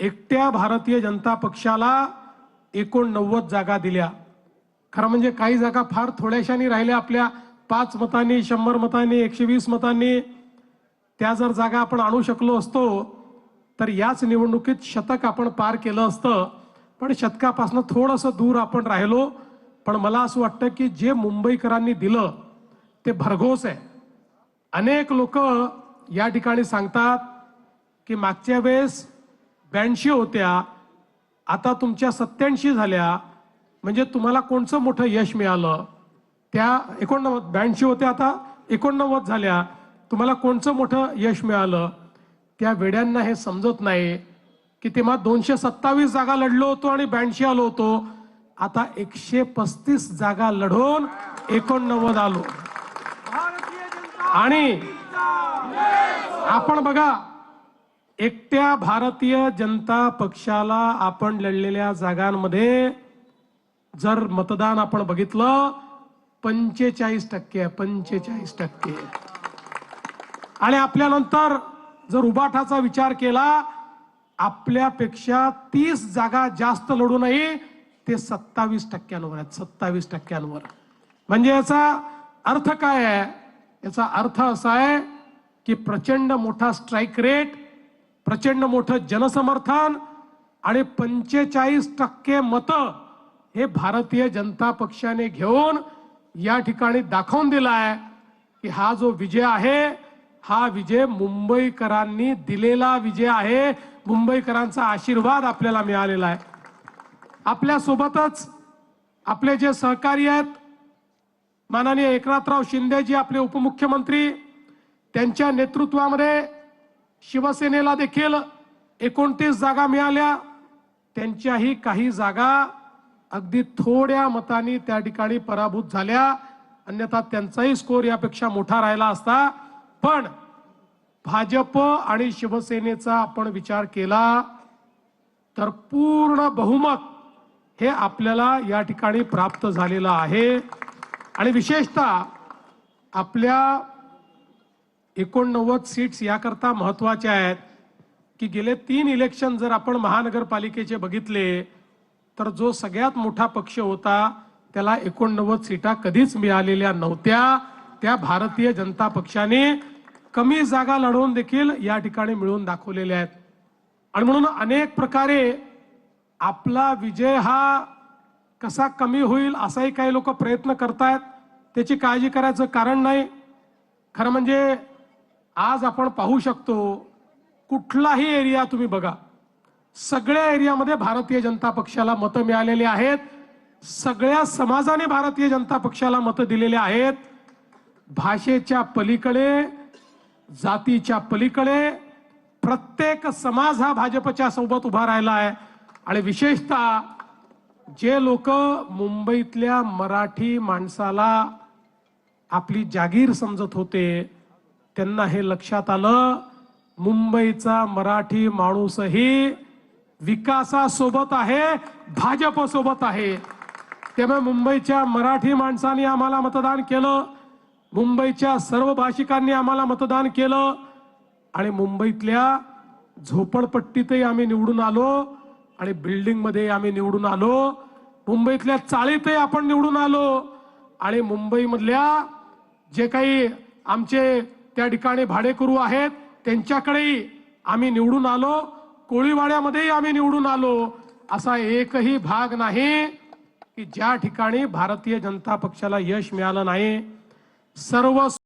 एकट्या भारतीय जनता पक्षाला 89 जागा दिल्या। खरं म्हणजे काही जागा फार थोड्याशानी राहिल्या आपल्या, 5 मतांनी, 100 मतांनी, 120 मतांनी। त्या जर जागा आपण आणू शकलो असतो तर याच निवडणुकीत शतक आपण पार केलं असतं। पण शतकापासून थोडंसं दूर आपण राहिलो। पण मला असं वाटतं की जे मुंबईकरांनी दिलं ते भरघोस आहे। अनेक लोक या ठिकाणी सांगतात की मागच्या वेळेस 82 होत्या, आता तुमच्या 87 झाल्या, म्हणजे तुम्हाला कोणचं मोठं यश मिळालं? त्या 82 होत्या, आता 89 झाल्या, तुम्हाला कोणचं मोठं यश मिळालं? त्या वेड्यांना हे समजत नाही की तेव्हा 227 जागा लढलो होतो आणि 82 आलो होतो, आता 135 जागा लढून 89 आलो। आणि आपण बघा, एकट्या भारतीय जनता पक्षाला आपण लढलेल्या जागांमध्ये जर मतदान आपण बघितलं 45% आहे, 45%। आणि आपल्यानंतर जर उबाठाचा विचार केला, आपल्यापेक्षा 30 जागा जास्त लढूनही ते 27%वर आहेत, 27%वर। म्हणजे याचा अर्थ काय आहे? याचा अर्थ असा आहे की प्रचंड मोठा स्ट्राइक रेट, प्रचंड मोठं जनसमर्थन आणि 45% मतं हे भारतीय जनता पक्षाने घेऊन या ठिकाणी दाखवून दिलाय की हा जो विजय आहे हा विजय मुंबईकरांनी दिलेला विजय आहे। मुंबईकरांचा आशीर्वाद आपल्याला मिळालेला आहे। आपल्या सोबतच आपले जे सहकारी आहेत, माननीय एकनाथराव शिंदे जी आपले उपमुख्यमंत्री, त्यांच्या नेतृत्वामध्ये शिवसेनेला देखील 29 जागा मिळाल्या। त्यांच्याही काही जागा अगदी थोड्या मतांनी त्या ठिकाणी पराभूत झाल्या, अन्यथा त्यांचाही स्कोर यापेक्षा मोठा राहिला असता। पण भाजप आणि शिवसेनेचा आपण विचार केला तर पूर्ण बहुमत हे आपल्याला या ठिकाणी प्राप्त झालेलं आहे। आणि विशेषतः आपल्या 89 सीट्स याकरता महत्त्वाच्या आहेत की गेले 3 इलेक्शन जर आपण महानगरपालिकेचे बघितले तर जो सगळ्यात मोठा पक्ष होता त्याला 89 सीटा कधीच मिळालेल्या नव्हत्या। त्या भारतीय जनता पक्षाने कमी जागा लढवून देखील या ठिकाणी मिळवून दाखवलेल्या आहेत। आणि म्हणून अनेक प्रकारे आपला विजय हा कसा कमी होईल असाही काही लोक प्रयत्न करतायत, त्याची काळजी करायचं कारण नाही। खरं म्हणजे आज आपण पाहू शकतो, कुठलाही एरिया तुम्ही बघा, सगळ्या एरियामध्ये भारतीय जनता पक्षाला मतं मिळालेली आहेत। सगळ्या समाजाने भारतीय जनता पक्षाला मतं दिलेली आहेत। भाषेच्या पलीकडे, जातीच्या पलीकडे प्रत्येक समाज हा भाजपच्या सोबत उभा राहिला आहे। आणि विशेषतः जे लोक मुंबईतल्या मराठी माणसाला आपली जागीर समजत होते त्यांना हे लक्षात आलं, मुंबईचा मराठी माणूसही विकासासोबत आहे, भाजपसोबत आहे। त्यामुळे मुंबईच्या मराठी माणसांनी आम्हाला मतदान केलं, मुंबईच्या सर्व भाषिकांनी आम्हाला मतदान केलं आणि मुंबईतल्या झोपडपट्टीतही आम्ही निवडून आलो आणि बिल्डिंग मध्ये आम्ही निवडून आलो, मुंबईतल्या चाळीतही आपण निवडून आलो आणि मुंबईमधल्या जे काही आमचे त्या ठिकाणी भाडेकरू आहेत त्यांच्याकडेही आम्ही निवडून आलो, कोळीवाड्यामध्येही आम्ही निवडून आलो। असा एकही भाग नाही की ज्या ठिकाणी भारतीय जनता पक्षाला यश मिळालं नाही। सर्व